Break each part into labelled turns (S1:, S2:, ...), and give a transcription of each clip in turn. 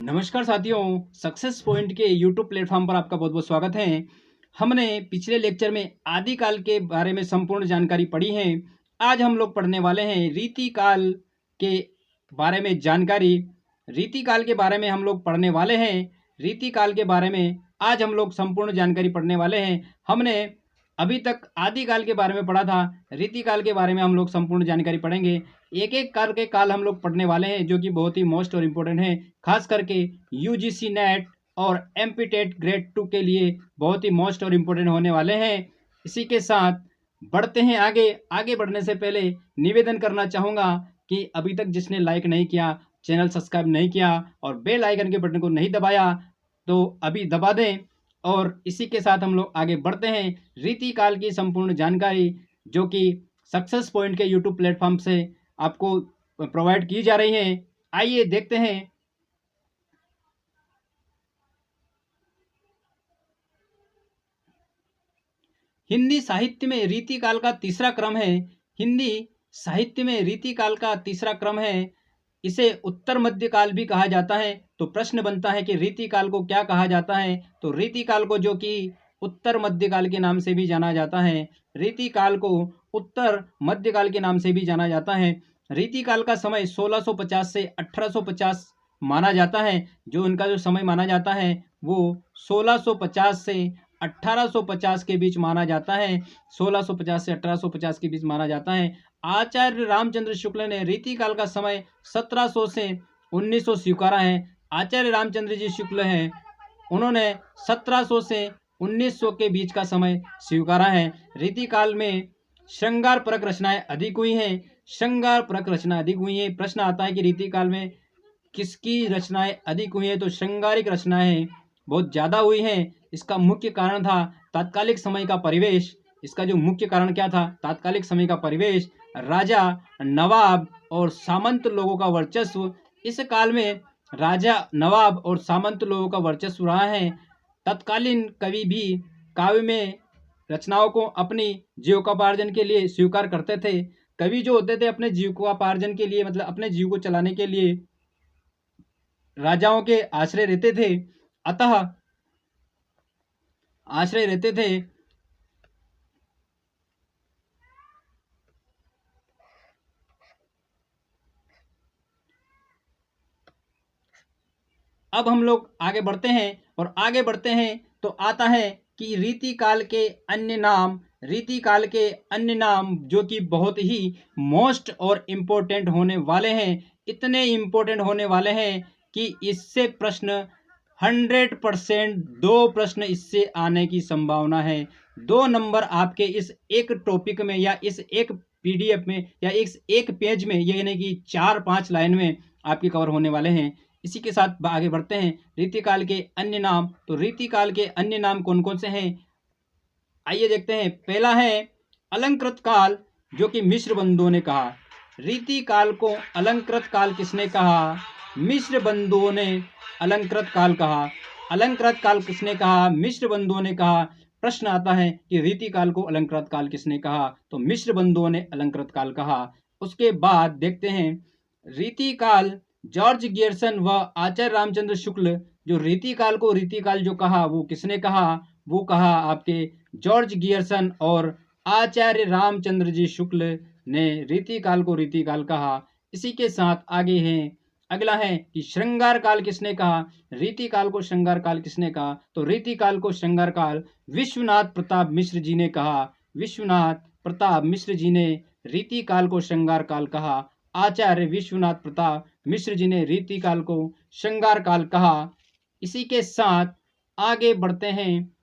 S1: नमस्कार साथियों, success point के यूट्यूब प्लेटफॉर्म पर आपका बहुत बहुत स्वागत है। हमने पिछले लेक्चर में आदिकाल के बारे में संपूर्ण जानकारी पढ़ी है। आज हम लोग पढ़ने वाले हैं रीतिकाल के बारे में जानकारी। रीतिकाल के बारे में हम लोग पढ़ने वाले हैं। रीतिकाल के बारे में आज हम लोग संपूर्ण जानकारी पढ़ने वाले हैं। हमने अभी तक आदिकाल के बारे में पढ़ा था। रीतिकाल के बारे में हम लोग संपूर्ण जानकारी पढ़ेंगे। एक एक काल के काल हम लोग पढ़ने वाले हैं, जो कि बहुत ही मोस्ट और इम्पोर्टेंट है, खास करके यूजीसी नेट और एमपी टेट ग्रेड 2 के लिए बहुत ही मोस्ट और इम्पोर्टेंट होने वाले हैं। इसी के साथ बढ़ते हैं आगे। आगे बढ़ने से पहले निवेदन करना चाहूँगा कि अभी तक जिसने लाइक नहीं किया, चैनल सब्सक्राइब नहीं किया और बेल आइकन के बटन को नहीं दबाया तो अभी दबा दें। और इसी के साथ हम लोग आगे बढ़ते हैं। रीतिकाल की संपूर्ण जानकारी जो कि सक्सेस पॉइंट के यूट्यूब प्लेटफॉर्म से आपको प्रोवाइड की जा रही है। आइए देखते हैं। हिंदी साहित्य में रीतिकाल का तीसरा क्रम है। हिंदी साहित्य में रीतिकाल का तीसरा क्रम है। इसे उत्तर मध्यकाल भी कहा जाता है। तो प्रश्न बनता है कि रीतिकाल को क्या कहा जाता है। तो रीतिकाल को जो कि उत्तर मध्यकाल के नाम से भी जाना जाता है। रीतिकाल को उत्तर मध्यकाल के नाम से भी जाना जाता है। रीतिकाल का समय 1650 से 1850 माना जाता है। जो उनका जो समय माना जाता है वो 1650 से 1850 के बीच माना जाता है। 1650 से 1850 के बीच माना जाता है। आचार्य रामचंद्र शुक्ल ने रीतिकाल का समय 1700 से 1900 स्वीकारा है। आचार्य रामचंद्र जी शुक्ल हैं, उन्होंने 1700 से 1900 के बीच का समय स्वीकारा है। रीतिकाल में श्रृंगार परक रचनाएं अधिक हुई हैं। श्रृंगार परक रचना अधिक हुई हैं। प्रश्न आता है कि रीतिकाल में किसकी रचनाएं अधिक हुई हैं। तो श्रृंगारिक रचनाएं बहुत ज़्यादा हुई हैं। इसका मुख्य कारण था तात्कालिक समय का परिवेश। इसका जो मुख्य कारण क्या था? तात्कालिक समय का परिवेश, राजा, नवाब और सामंत लोगों का वर्चस्व। इस काल में राजा, नवाब और सामंत लोगों का वर्चस्व रहा है। तत्कालीन कवि भी काव्य में रचनाओं को अपनी जीविकोपार्जन के लिए स्वीकार करते थे। कवि जो होते थे अपने जीविकोपार्जन के लिए, मतलब अपने जीव को चलाने के लिए राजाओं के आश्रय रहते थे। अतः आश्रय रहते थे। अब हम लोग आगे बढ़ते हैं और आगे बढ़ते हैं तो आता है कि रीतिकाल के अन्य नाम। रीतिकाल के अन्य नाम जो कि बहुत ही मोस्ट और इम्पोर्टेंट होने वाले हैं। इतने इम्पोर्टेंट होने वाले हैं कि इससे प्रश्न 100%, 2 प्रश्न इससे आने की संभावना है। 2 नंबर आपके इस एक टॉपिक में या इस एक पीडीएफ में या इस एक पेज में, यानी कि 4-5 लाइन में आपके कवर होने वाले हैं। इसी के साथ आगे बढ़ते हैं। रीतिकाल के अन्य नाम। तो रीतिकाल के अन्य नाम कौन कौन से हैं, आइए देखते हैं। पहला है अलंकृत काल, जो कि मिश्र बंधुओं ने कहा। रीतिकाल को अलंकृत काल किसने कहा? मिश्र बंधुओं ने अलंकृत काल कहा। अलंकृत काल किसने कहा? मिश्र बंधुओं ने कहा। प्रश्न आता है कि रीतिकाल को अलंकृत काल किसने कहा? तो मिश्र बंधुओं ने अलंकृत काल कहा। उसके बाद देखते हैं रीतिकाल। जॉर्ज गियर्सन व आचार्य रामचंद्र शुक्ल, जो रीतिकाल को रीतिकाल जो कहा वो किसने कहा? वो कहा आपके जॉर्ज गियर्सन और आचार्य रामचंद्र जी शुक्ल ने रीतिकाल को रीतिकाल कहा। इसी के साथ आगे हैं, अगला है कि श्रृंगार काल किसने कहा? रीतिकाल को श्रृंगार काल किसने कहा? तो रीतिकाल को श्रृंगार काल विश्वनाथ प्रताप मिश्र जी ने कहा। विश्वनाथ प्रताप मिश्र जी ने रीतिकाल को श्रृंगार काल कहा। आचार्य विश्वनाथ प्रताप मिश्र जी ने रीतिकाल को श्रृंगार काल कहा। इसी के साथ आगे बढ़ते हैं।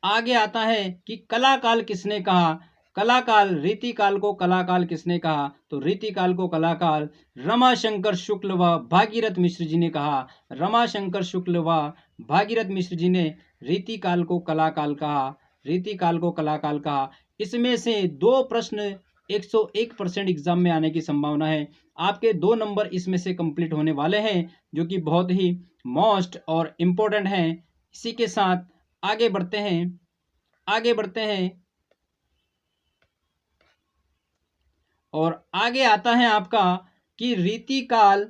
S1: आगे आता है कि कलाकाल किसने कहा? कलाकाल, रीतिकाल को कलाकाल किसने कहा? तो रीतिकाल को कलाकाल रमाशंकर शुक्ल व भागीरथ मिश्र जी ने कहा। रमाशंकर शुक्ल व भागीरथ मिश्र जी ने रीतिकाल को कलाकाल कहा। रीतिकाल को कलाकाल कहा। इसमें से 2 प्रश्न 101% एग्जाम में आने की संभावना है। आपके 2 नंबर इसमें से कंप्लीट होने वाले हैं, जो कि बहुत ही मोस्ट और इम्पोर्टेंट हैं। इसी के साथ आगे बढ़ते हैं। आगे बढ़ते हैं और आगे आता है आपका कि रीतिकाल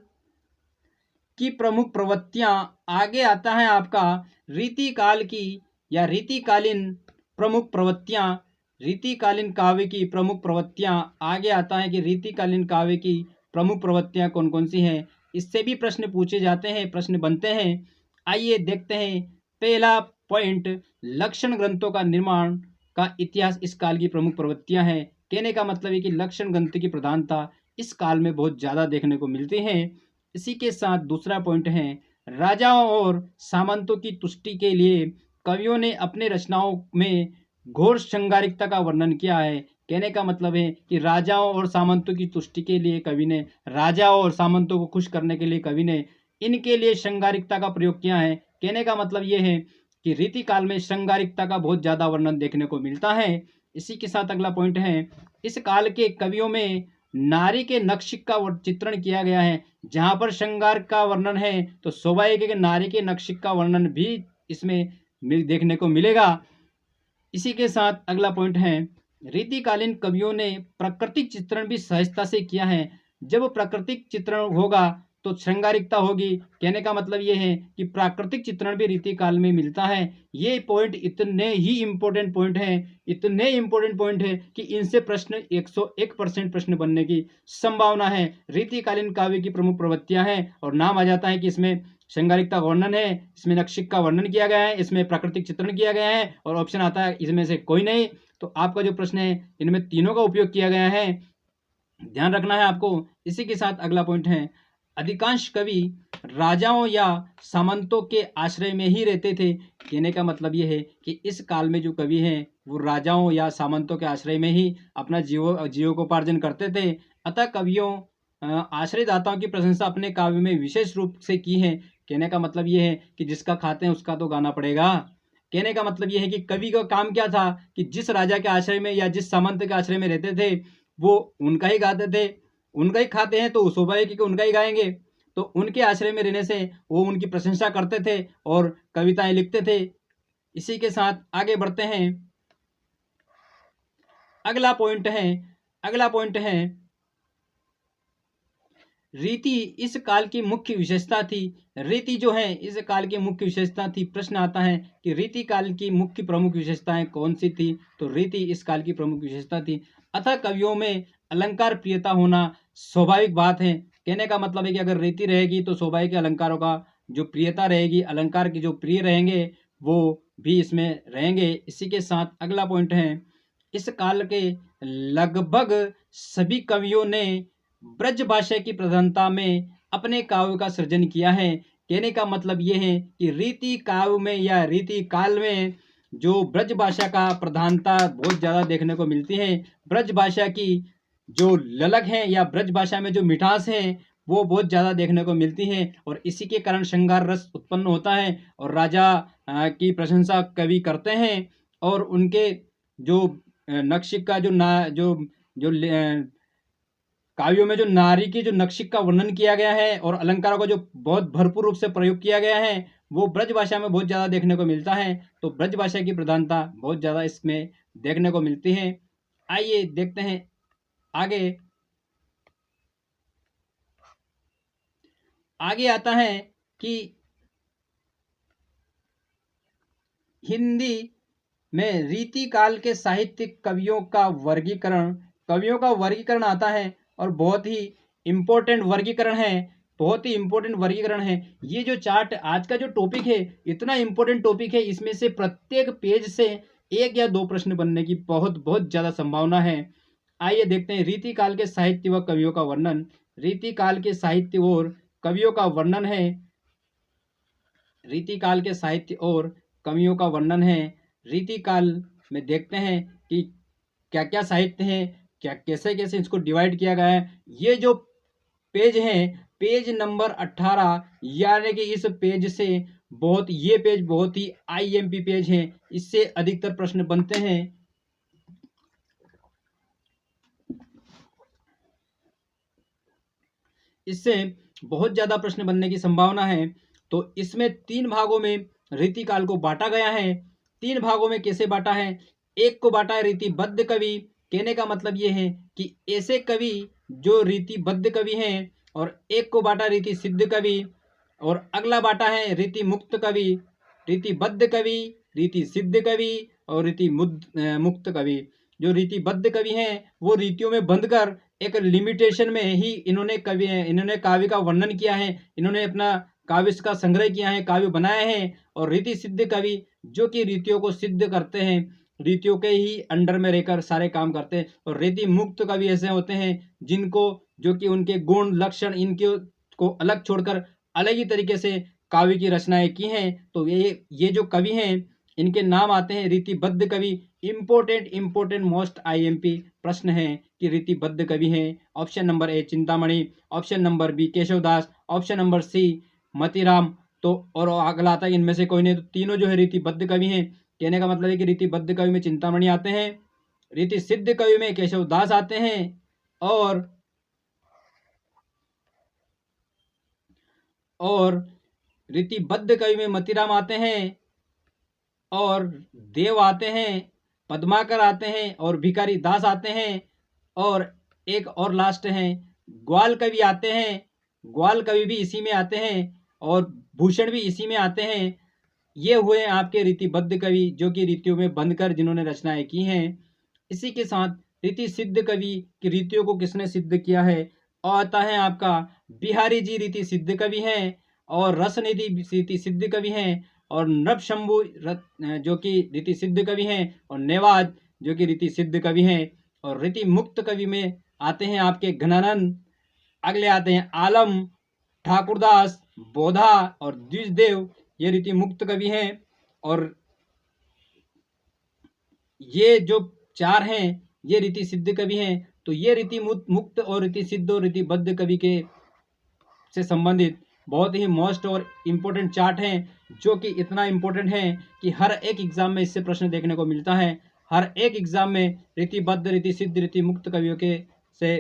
S1: की प्रमुख प्रवृत्तियां, आगे आता है आपका रीतिकाल की या रीतिकालीन प्रमुख प्रवृत्तियां, रीतिकालीन काव्य की प्रमुख प्रवृत्तियां, आगे आता है कि रीतिकालीन काव्य की प्रमुख प्रवृत्तियां कौन कौन सी हैं। इससे भी प्रश्न पूछे जाते हैं, प्रश्न बनते हैं। आइए देखते हैं। पहला पॉइंट, लक्षण ग्रंथों का निर्माण का इतिहास इस काल की प्रमुख प्रवृत्तियां हैं। कहने का मतलब है कि लक्षण ग्रंथ की प्रधानता इस काल में बहुत ज़्यादा देखने को मिलती है। इसी के साथ दूसरा पॉइंट है, राजाओं और सामंतों की तुष्टि के लिए कवियों ने अपने रचनाओं में घोर श्रृंगारिकता का वर्णन किया है। कहने का मतलब है कि राजाओं और सामंतों की तुष्टि के लिए कवि ने, राजाओं और सामंतों को खुश करने के लिए कवि ने इनके लिए श्रृंगारिकता का प्रयोग किया है। कहने का मतलब ये है कि रीतिकाल में श्रृंगारिकता का बहुत ज़्यादा वर्णन देखने को मिलता है। इसी के साथ अगला पॉइंट है, इस काल के कवियों में नारी के नक्शिक का चित्रण किया गया है। जहाँ पर श्रृंगार का वर्णन है तो स्वाभाविक है कि नारी के नक्शिक का वर्णन भी इसमें देखने को मिलेगा। इसी के साथ अगला पॉइंट है, रीतिकालीन कवियों ने प्राकृतिक चित्रण भी सहजता से किया है। जब प्राकृतिक चित्रण होगा तो श्रृंगारिकता होगी। कहने का मतलब ये है कि प्राकृतिक चित्रण भी रीतिकाल में मिलता है। ये पॉइंट इतने ही इम्पोर्टेंट पॉइंट हैं, इतने इम्पोर्टेंट पॉइंट है कि इनसे प्रश्न 101% प्रश्न बनने की संभावना है। रीतिकालीन काव्य की प्रमुख प्रवृत्तियां हैं और नाम आ जाता है कि इसमें श्रृंगारिकता का वर्णन है, इसमें नक्शिक का वर्णन किया गया है, इसमें प्राकृतिक चित्रण किया गया है और ऑप्शन आता है इसमें से कोई नहीं। तो आपका जो प्रश्न है इनमें तीनों का उपयोग किया गया है, ध्यान रखना है आपको। इसी के साथ अगला पॉइंट है, अधिकांश कवि राजाओं या सामंतों के आश्रय में ही रहते थे। कहने का मतलब ये है कि इस काल में जो कवि हैं वो राजाओं या सामंतों के आश्रय में ही अपना जीवकोपार्जन करते थे। अतः कवियों आश्रयदाताओं की प्रशंसा अपने काव्य में विशेष रूप से की है। कहने का मतलब ये है कि जिसका खाते हैं उसका तो गाना पड़ेगा। कहने का मतलब ये है कि कवि का काम क्या था कि जिस राजा के आश्रय में या जिस सामंत के आश्रय में रहते थे वो उनका ही गाते थे, उनका ही खाते हैं तो स्वाभाविक है कि उनका ही गाएंगे। तो उनके आश्रय में रहने से वो उनकी प्रशंसा करते थे और कविताएं लिखते थे। इसी के साथ आगे बढ़ते हैं। अगला पॉइंट है रीति इस काल की मुख्य विशेषता थी। रीति जो है इस काल की मुख्य विशेषता थी। प्रश्न आता है कि रीति काल की मुख्य प्रमुख विशेषताएं कौन सी थी। तो रीति इस काल की प्रमुख विशेषता थी। अतः कवियों में अलंकार प्रियता होना स्वाभाविक बात है। कहने का मतलब है कि अगर रीति रहेगी तो स्वाभाविक अलंकारों का जो प्रियता रहेगी, अलंकार के जो प्रिय रहेंगे वो भी इसमें रहेंगे। इसी के साथ अगला पॉइंट है, इस काल के लगभग सभी कवियों ने ब्रज भाषा की प्रधानता में अपने काव्य का सृजन किया है। कहने का मतलब ये है कि रीति काव्य में या रीति काल में जो ब्रज भाषा का प्रधानता बहुत ज़्यादा देखने को मिलती है। ब्रज भाषा की जो ललक है या ब्रज भाषा में जो मिठास है वो बहुत ज़्यादा देखने को मिलती है और इसी के कारण श्रृंगार रस उत्पन्न होता है और राजा की प्रशंसा कवि करते हैं और उनके जो नक्शिक का जो काव्यों में जो नारी की जो नक्शिक का वर्णन किया गया है और अलंकारों का जो बहुत भरपूर रूप से प्रयोग किया गया है वो ब्रज भाषा में बहुत ज़्यादा देखने को मिलता है। तो ब्रज भाषा की प्रधानता बहुत ज़्यादा इसमें देखने को मिलती है। आइए देखते हैं आगे आता है कि हिंदी में रीतिकाल के साहित्यिक कवियों का वर्गीकरण आता है और बहुत ही इम्पोर्टेंट वर्गीकरण है। ये जो चार्ट आज का जो टॉपिक है इतना इम्पोर्टेंट टॉपिक है, इसमें से प्रत्येक पेज से एक या दो प्रश्न बनने की बहुत बहुत ज़्यादा संभावना है। आइए देखते हैं रीतिकाल के साहित्य व कवियों का वर्णन। रीतिकाल के साहित्य और कवियों का वर्णन है। रीतिकाल के साहित्य और कवियों का वर्णन है। रीतिकाल में देखते हैं कि क्या क्या साहित्य है, क्या कैसे कैसे इसको डिवाइड किया गया है। ये जो पेज है पेज नंबर 18, यानी कि इस पेज से ये पेज बहुत ही आईएमपी पेज है, इससे अधिकतर प्रश्न बनते हैं। इससे बहुत ज़्यादा प्रश्न बनने की संभावना है। तो इसमें 3 भागों में रीतिकाल को बांटा गया है। 3 भागों में कैसे बांटा है, एक को बांटा है रीतिबद्ध कवि। कहने का मतलब ये है कि ऐसे कवि जो रीतिबद्ध कवि हैं, और एक को बांटा रीति सिद्ध कवि। और अगला बाटा है रीति मुक्त कवि, रीतिबद्ध कवि, रीति सिद्ध कवि और रीति मुक्त कवि। जो रीतिबद्ध कवि हैं वो रीतियों में बंधकर एक लिमिटेशन में ही इन्होंने काव्य का वर्णन किया है, इन्होंने अपना काव्य का संग्रह किया है, काव्य बनाए हैं। और रीति सिद्ध कवि जो कि रीतियों को सिद्ध करते हैं, रीतियों के ही अंडर में रहकर सारे काम करते हैं। और रीति मुक्त कवि ऐसे होते हैं जिनको जो कि उनके गुण लक्षण इनके को अलग छोड़कर अलग ही तरीके से काव्य की रचनाएं की हैं। तो ये जो कवि हैं इनके नाम आते हैं रीतिबद्ध कवि। इंपोर्टेंट मोस्ट आईएमपी प्रश्न है कि रीतिबद्ध कवि हैं। Option number A Chintamani, option number B Keshavdas, option number C Matiram. तो और अगला आता है इनमें से कोई नहीं। तो तीनों जो है रीतिबद्ध कवि हैं। कहने का मतलब है कि रीतिबद्ध कवि में चिंतामणि आते हैं, रीति सिद्ध कवि में केशवदास आते हैं और रीतिबद्ध कवि में मतीराम आते हैं और देव आते हैं, पद्माकर आते हैं और भिखारी दास आते हैं और एक और लास्ट हैं ग्वाल कवि आते हैं। ग्वाल कवि भी इसी में आते हैं और भूषण भी इसी में आते हैं। ये हुए आपके रीतिबद्ध कवि जो कि रीतियों में बंधकर जिन्होंने रचनाएं की हैं। इसी के साथ रीति सिद्ध कवि की रीतियों को किसने सिद्ध किया है और आता है आपका बिहारी जी रीति सिद्ध कवि हैं और रसनिधि रीति सिद्ध कवि हैं और नृपशंभु जो कि रीति सिद्ध कवि हैं और नेवाज जो कि रीति सिद्ध कवि हैं। और रीति मुक्त कवि में आते हैं आपके घनानंद, अगले आते हैं आलम, ठाकुरदास, बोधा और द्विजदेव। ये रीति मुक्त कवि हैं। और ये जो चार हैं ये रीति सिद्ध कवि हैं। तो ये रीति मुक्त और रीति सिद्ध और रीतिबद्ध कवि के से संबंधित बहुत ही मोस्ट और इम्पोर्टेंट चार्ट हैं जो कि इतना इम्पोर्टेंट है कि हर एक एग्जाम में इससे प्रश्न देखने को मिलता है। हर एक एग्जाम में रीतिबद्ध, रीति सिद्ध, रीति मुक्त कवियों के से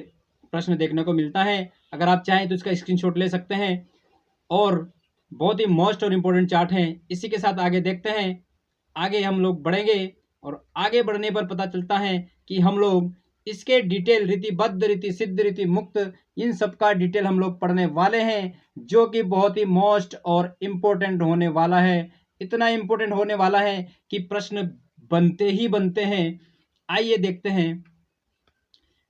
S1: प्रश्न देखने को मिलता है। अगर आप चाहें तो इसका स्क्रीनशॉट ले सकते हैं और बहुत ही मोस्ट और इम्पोर्टेंट चार्ट हैं। इसी के साथ आगे देखते हैं, आगे हम लोग बढ़ेंगे और आगे बढ़ने पर पता चलता है कि हम लोग इसके डिटेल रीतिबद्ध, रीति सिद्ध, रीति मुक्त इन सब का डिटेल हम लोग पढ़ने वाले हैं जो कि बहुत ही मोस्ट और इम्पोर्टेंट होने वाला है। इतना इम्पोर्टेंट होने वाला है कि प्रश्न बनते ही बनते हैं। आइए देखते हैं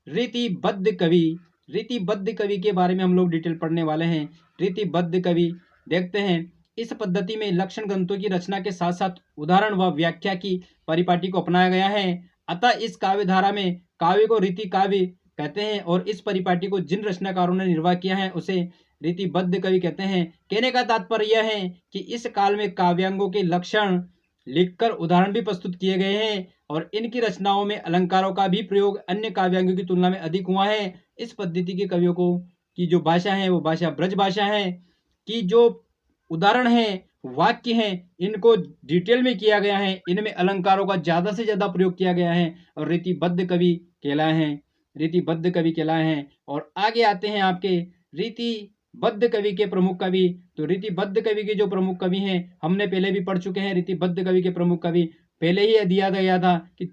S1: रीतिबद्ध कवि। रीतिबद्ध कवि के बारे में हम लोग डिटेल पढ़ने वाले हैं। रीतिबद्ध कवि देखते हैं। इस पद्धति में लक्षण ग्रंथों की रचना के साथ साथ उदाहरण व व्याख्या की परिपाटी को अपनाया गया है। अतः इस काव्य धारा में काव्य को रीति काव्य कहते हैं और इस परिपाटी को जिन रचनाकारों ने निर्वाह किया है उसे रीतिबद्ध कवि कहते हैं। कहने का तात्पर्य यह है कि इस काल में काव्यांगों के लक्षण लिखकर उदाहरण भी प्रस्तुत किए गए हैं और इनकी रचनाओं में अलंकारों का भी प्रयोग अन्य काव्यांगों की तुलना में अधिक हुआ है। इस पद्धति के कवियों को की जो भाषा है वो भाषा ब्रज भाषा है कि जो उदाहरण है वाक्य हैं इनको डिटेल में किया गया है, इनमें अलंकारों का ज्यादा से ज्यादा प्रयोग किया गया है और रीतिबद्ध कवि कहलाए हैं, रीतिबद्ध कवि कहलाए हैं। और आगे आते हैं आपके रीतिबद्ध कवि के प्रमुख कवि। तो रीतिबद्ध कवि के जो प्रमुख कवि हैं हमने पहले भी पढ़ चुके हैं। रीतिबद्ध कवि के प्रमुख कवि पहले ही दिया गया था कि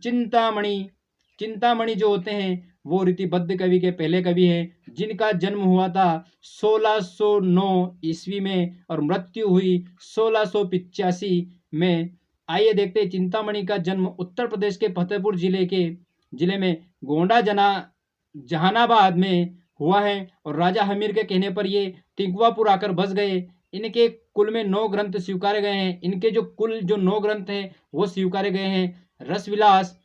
S1: चिंतामणि जो होते हैं वो रीतिबद्ध कवि के पहले कवि हैं जिनका जन्म हुआ था 1609 ईस्वी में और मृत्यु हुई 1685 में। आइए देखते हैं चिंतामणि का जन्म उत्तर प्रदेश के फतेहपुर जिले में गोंडा जहानाबाद में हुआ है और राजा हमीर के कहने पर ये तिंकवापुर आकर बस गए। इनके कुल में 9 ग्रंथ स्वीकारे गए हैं। इनके जो कुल 9 ग्रंथ हैं वो स्वीकारे गए हैं। रसविलास,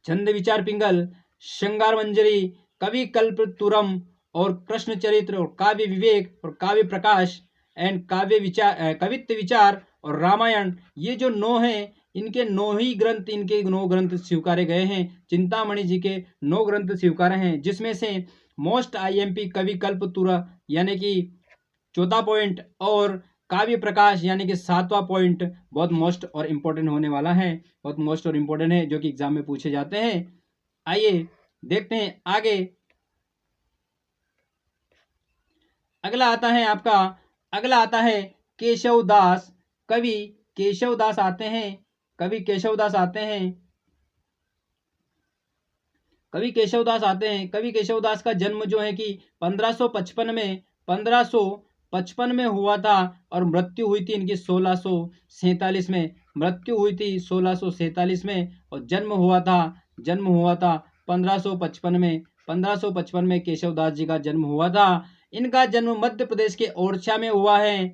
S1: छंद विचार पिंगल, श्रृंगार मंजरी, कवि कल्पतुरम और कृष्ण चरित्र और काव्य विवेक और काव्य प्रकाश एंड कवित्व विचार और रामायण। ये जो 9 हैं इनके 9 ग्रंथ स्वीकारे गए हैं। चिंतामणि जी के 9 ग्रंथ स्वीकारे हैं जिसमें से मोस्ट आईएमपी कवि कल्पतुरा यानी कि 14 पॉइंट और काव्य प्रकाश यानी कि 7वां पॉइंट बहुत मोस्ट और इम्पोर्टेंट होने वाला है, बहुत मोस्ट और इम्पोर्टेंट है जो कि एग्जाम में पूछे जाते हैं। आइए देखते हैं आगे। अगला आता है आपका, अगला आता है केशवदास। कवि केशवदास आते हैं। कवि केशवदास आते हैं। कवि केशवदास का जन्म जो है कि 1555 में 1655 में हुआ था और मृत्यु हुई थी इनकी 1647 में। मृत्यु हुई थी 1647 में और जन्म हुआ था 1555 में। 1555 में केशवदास जी का जन्म हुआ था। इनका जन्म मध्य प्रदेश के ओरछा में हुआ है।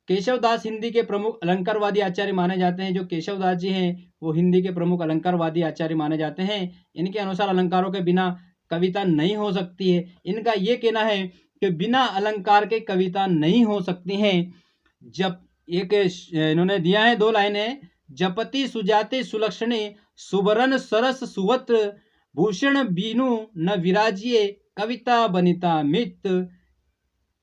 S1: केशवदास हिंदी के प्रमुख अलंकारवादी आचार्य माने जाते हैं। जो केशवदास जी हैं वो हिंदी के प्रमुख अलंकारवादी आचार्य माने जाते हैं। इनके अनुसार अलंकारों के बिना कविता नहीं हो सकती है। इनका ये कहना है कि बिना अलंकार के कविता नहीं हो सकती है। जब एक इन्होंने दिया है 2 लाइनें, जपति सुजाति सुलक्षणी सुबरन सरस सुवत्र भूषण बीनु न विराजिए कविता बनिता मित।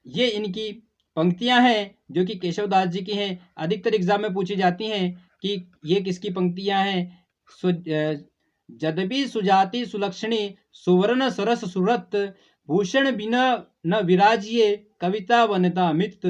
S1: ये इनकी पंक्तियां हैं जो कि केशवदास जी की हैं। अधिकतर एग्जाम में पूछी जाती हैं कि ये किसकी पंक्तियां हैं। जदबी सुजाति सुलक्षणी सुवर्ण सरस सुरत भूषण बिना न विराजिए कविता वनता मित।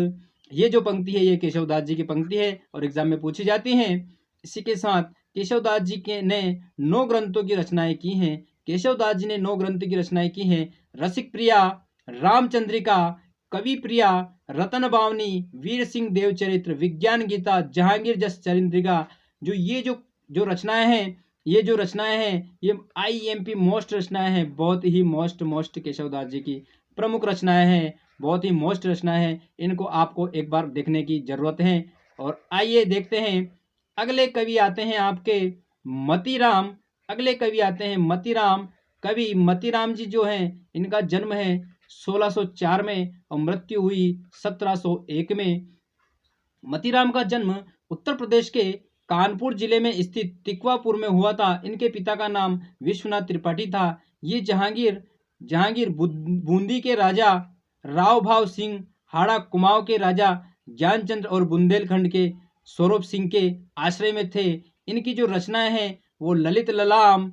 S1: ये जो पंक्ति है ये केशवदास जी की पंक्ति है और एग्जाम में पूछी जाती हैं। इसी के साथ केशवदास जी के ने 9 ग्रंथों की रचनाएं की हैं। केशवदास जी ने 9 ग्रंथों की रचनाएं की हैं। रसिक प्रिया, रामचंद्रिका, कवि प्रिया, रतन बावनी, वीर सिंह देवचरित्र, विज्ञान गीता, जहांगीर जस चरिंद्रिका। जो रचनाएं हैं ये IMP मोस्ट रचनाएं हैं। बहुत ही मोस्ट केशवदास जी की प्रमुख रचनाएं हैं। बहुत ही मोस्ट रचनाएं हैं। इनको आपको एक बार देखने की जरूरत है। और आइए देखते हैं अगले कवि आते हैं आपके मतीराम। अगले कवि आते हैं मतीराम। कवि मतीराम जी जो हैं इनका जन्म है 1604 में और मृत्यु हुई 1701 में। मतीराम का जन्म उत्तर प्रदेश के कानपुर जिले में स्थित तिकवापुर में हुआ था। इनके पिता का नाम विश्वनाथ त्रिपाठी था। ये जहांगीर बूंदी के राजा राव भाव सिंह, हाड़ा कुमाऊं के राजा ज्ञानचंद्र और बुंदेलखंड के सौरभ सिंह के आश्रय में थे। इनकी जो रचनाएं हैं वो ललित ललाम,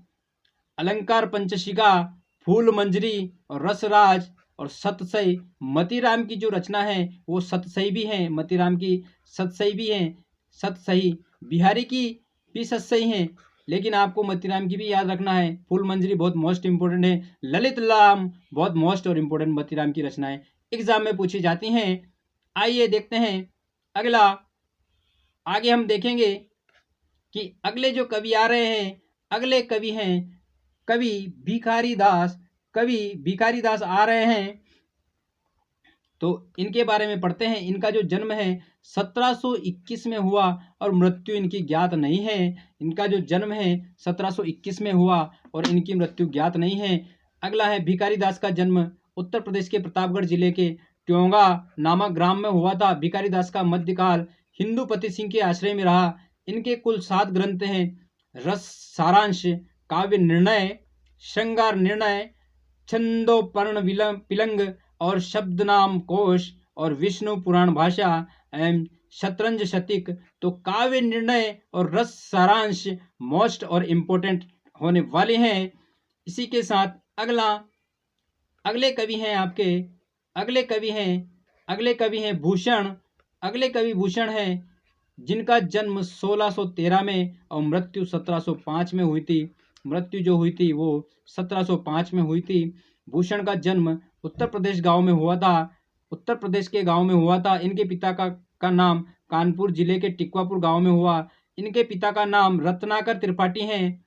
S1: अलंकार पंचशिका, फूल मंजरी और रसराज और सतसई। मतीराम की जो रचना है वो सतसई भी हैं। मतीराम की सतसई भी हैं। सतसई बिहारी की भी सतसई हैं, लेकिन आपको मतीराम की भी याद रखना है। फूल मंजरी बहुत मोस्ट इंपोर्टेंट है। ललित ललाम बहुत मोस्ट और इम्पोर्टेंट मतीराम की रचनाएं एग्जाम में पूछी जाती हैं। आइए देखते हैं अगला। आगे हम देखेंगे कि अगले जो कवि आ रहे हैं, अगले कवि हैं कवि भिखारी दास आ रहे हैं। तो इनके बारे में पढ़ते हैं। इनका जो जन्म है 1721 में हुआ और मृत्यु इनकी ज्ञात नहीं है। इनका जो जन्म है 1721 में हुआ और इनकी मृत्यु ज्ञात नहीं है। अगला है भिखारी दास का जन्म उत्तर प्रदेश के प्रतापगढ़ जिले के ट्योंगा नामक ग्राम में हुआ था। भिखारी दास का मध्यकाल हिंदूपति सिंह के आश्रय में रहा। इनके कुल 7 ग्रंथ हैं। रस सारांश, काव्य निर्णय, श्रृंगार निर्णय, छंदोपर्ण पिलंग और शब्दनाम कोश और विष्णु पुराण भाषा एवं शतरंज शतिक। तो काव्य निर्णय और रस सारांश मोस्ट और इम्पोर्टेंट होने वाले हैं। इसी के साथ अगले कवि हैं आपके अगले कवि हैं भूषण। अगले कवि भूषण हैं जिनका जन्म 1613 में और मृत्यु 1705 में हुई थी। मृत्यु जो हुई थी वो 1705 में हुई थी। भूषण का जन्म उत्तर प्रदेश के गांव में हुआ था। इनके पिता का नाम कानपुर जिले के टिकवापुर गांव में हुआ। इनके पिता का नाम रत्नाकर त्रिपाठी हैं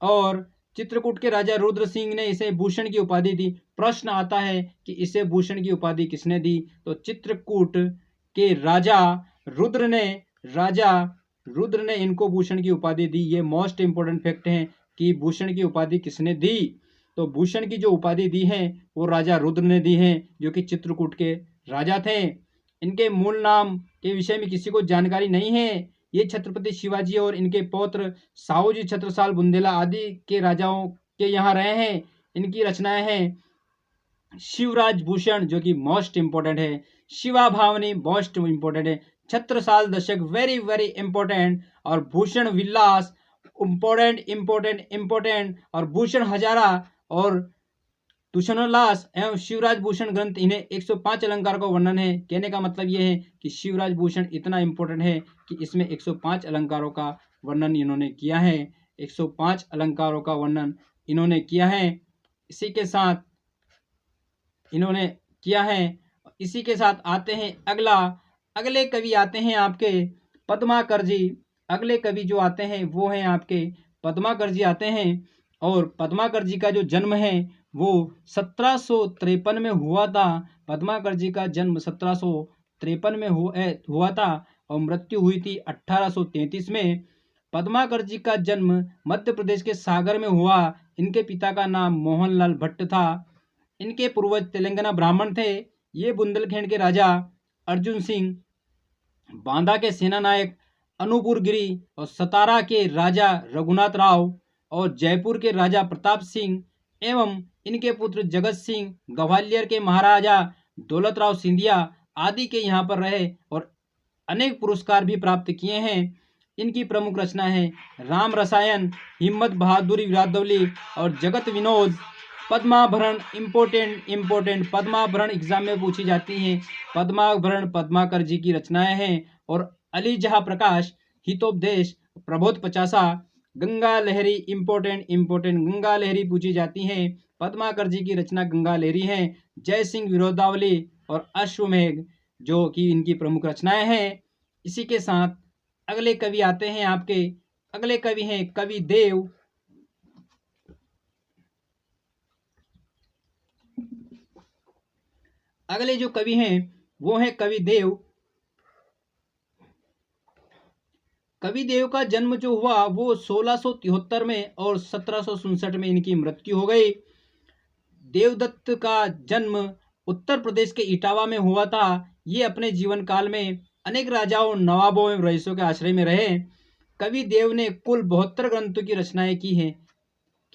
S1: और चित्रकूट के राजा रुद्र सिंह ने इसे भूषण की उपाधि दी। प्रश्न आता है कि इसे भूषण की उपाधि किसने दी? तो चित्रकूट के राजा रुद्र ने इनको भूषण की उपाधि दी। ये मोस्ट इंपोर्टेंट फैक्ट है कि भूषण की उपाधि किसने दी। तो भूषण की जो उपाधि दी है वो राजा रुद्र ने दी है, जो कि चित्रकूट के राजा थे। इनके मूल नाम के विषय में किसी को जानकारी नहीं है। ये छत्रपति शिवाजी और इनके पौत्र साहूजी छत्रसाल बुंदेला आदि के राजाओं के यहाँ रहे हैं। इनकी रचनाएं हैं शिवराज भूषण जो कि मोस्ट इंपोर्टेंट है, शिवा भावनी मोस्ट इंपोर्टेंट है, छत्रसाल दशक वेरी वेरी इंपोर्टेंट, और भूषण विलास इंपोर्टेंट, और भूषण हजारा और तुषणोल्लास एवं शिवराज भूषण ग्रंथ इन्हें 105 अलंकारों का वर्णन है। कहने का मतलब ये है कि शिवराज भूषण इतना इंपॉर्टेंट है कि इसमें 105 अलंकारों का वर्णन इन्होंने किया है। 105 अलंकारों का वर्णन इन्होंने किया है। इसी के साथ इन्होंने किया है इसी के साथ आते हैं अगले कवि आते हैं आपके पद्माकर जी। अगले कवि जो आते हैं वो हैं आपके पद्माकर जी आते हैं। और पद्माकर जी का जो जन्म है वो 1753 में हुआ था। पद्माकर जी का जन्म 1753 में हुआ था और मृत्यु हुई थी 1833 में। पद्माकर जी का जन्म मध्य प्रदेश के सागर में हुआ। इनके पिता का नाम मोहनलाल भट्ट था। इनके पूर्वज तेलंगाना ब्राह्मण थे। ये बुंदेलखंड के राजा अर्जुन सिंह, बांदा के सेना नायक अनूपुर गिरी और सतारा के राजा रघुनाथ राव और जयपुर के राजा प्रताप सिंह एवं इनके पुत्र जगत सिंह, ग्वालियर के महाराजा दौलत राव सिंधिया आदि के यहाँ पर रहे और अनेक पुरस्कार भी प्राप्त किए हैं। इनकी प्रमुख रचना है राम रसायन, हिम्मत बहादुरी विराटदौली और जगत विनोद। पद्माभरण इम्पोर्टेंट पद्माभरण एग्जाम में पूछी जाती हैं। पद्माभरण पद्माकर जी की रचनाएं हैं। और अली जहाँ प्रकाश, हितोपदेश, प्रबोध पचासा, गंगा लहरी इम्पोर्टेंट गंगा लहरी पूछी जाती हैं। पद्माकर जी की रचना गंगा लहरी है। जय सिंह विरोधावली और अश्वमेघ जो कि इनकी प्रमुख रचनाएं हैं। इसी के साथ अगले कवि आते हैं आपके, अगले कवि हैं कवि देव। अगले जो कवि हैं वो हैं कवि देव। कवि देव का जन्म जो हुआ वो 1673 में और 1767 में इनकी मृत्यु हो गई। देवदत्त का जन्म उत्तर प्रदेश के इटावा में हुआ था। ये अपने जीवन काल में अनेक राजाओं, नवाबों एवं रईसों के आश्रय में रहे। कवि देव ने कुल 72 ग्रंथों की रचनाएं की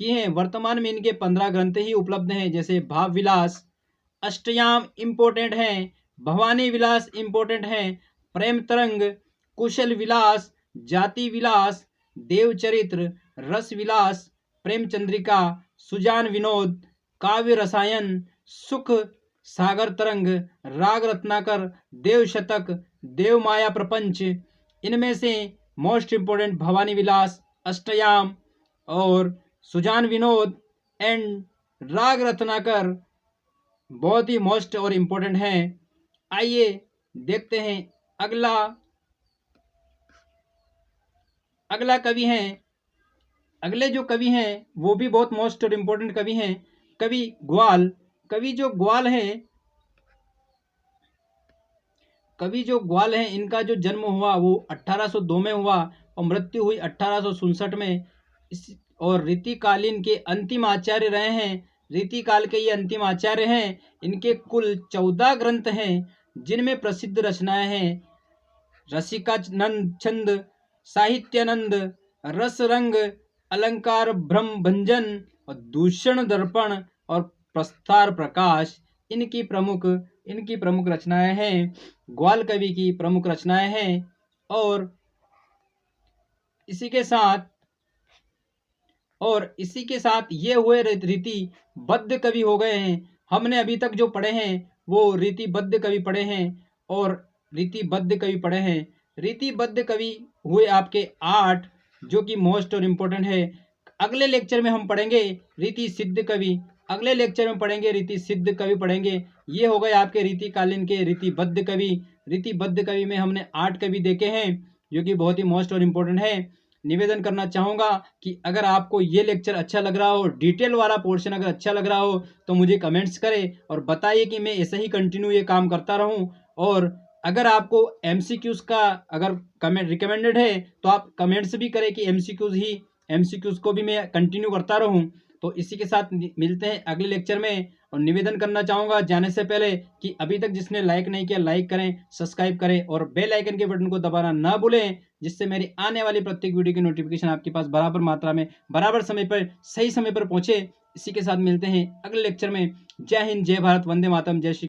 S1: हैं। वर्तमान में इनके 15 ग्रंथ ही उपलब्ध हैं, जैसे भाव विलास, अष्टयाम इम्पोर्टेंट हैं, भवानी विलास इम्पोर्टेंट हैं, प्रेम तरंग, कुशल विलास, जाति विलास, देवचरित्र, रस विलास, प्रेम चंद्रिका, सुजान विनोद, काव्य रसायन, सुख सागर तरंग, राग रत्नाकर, देव शतक, देव माया प्रपंच। इनमें से मोस्ट इम्पोर्टेंट भवानी विलास, अष्टयाम और सुजान विनोद एंड राग रत्नाकर बहुत ही मोस्ट और इम्पोर्टेंट हैं। आइए देखते हैं अगला कवि हैं। अगले जो कवि हैं वो भी बहुत मोस्ट और इम्पोर्टेंट कवि हैं, कवि ग्वाल। कवि जो ग्वाल हैं इनका जो जन्म हुआ वो 1802 में हुआ और मृत्यु हुई 1867 में। और रीतिकालीन के अंतिम आचार्य रहे हैं। रीतिकाल के ये अंतिम आचार्य हैं। इनके कुल 14 ग्रंथ हैं जिनमें प्रसिद्ध रचनाएं हैं रसिकानंद छंद, साहित्यानंद, रस रंग, अलंकार ब्रह्म भंजन और दूषण दर्पण और प्रस्तार प्रकाश। इनकी प्रमुख रचनाएं हैं, ग्वाल कवि की प्रमुख रचनाएं हैं। और इसी के साथ ये हुए रीतिबद्ध कवि हो गए हैं। हमने अभी तक जो पढ़े हैं वो रीतिबद्ध कवि पढ़े हैं और रीतिबद्ध कवि पढ़े हैं। रीतिबद्ध कवि हुए आपके 8 जो कि मोस्ट और इम्पोर्टेंट है। अगले लेक्चर में हम पढ़ेंगे रीति सिद्ध कवि। रीति सिद्ध कवि पढ़ेंगे। ये हो गए आपके रीतिकालीन के रीतिबद्ध कवि। रीतिबद्ध कवि में हमने 8 कवि देखे हैं जो कि बहुत ही मोस्ट और इम्पोर्टेंट है। निवेदन करना चाहूँगा कि अगर आपको ये लेक्चर अच्छा लग रहा हो, डिटेल वाला पोर्शन अगर अच्छा लग रहा हो तो मुझे कमेंट्स करें और बताइए कि मैं ऐसे ही कंटिन्यू ये काम करता रहूँ। और अगर आपको एमसीक्यूज़ का अगर कमेंट रिकमेंडेड है तो आप कमेंट्स भी करें कि एमसीक्यूज़ को भी मैं कंटिन्यू करता रहूँ। तो इसी के साथ मिलते हैं अगले लेक्चर में। और निवेदन करना चाहूँगा जाने से पहले कि अभी तक जिसने लाइक नहीं किया लाइक करें, सब्सक्राइब करें और बेल आइकन के बटन को दबाना ना भूलें, जिससे मेरी आने वाली प्रत्येक वीडियो की नोटिफिकेशन आपके पास बराबर मात्रा में, बराबर समय पर, सही समय पर पहुँचे। इसी के साथ मिलते हैं अगले लेक्चर में। जय हिंद, जय भारत, वंदे मातरम, जय श्री।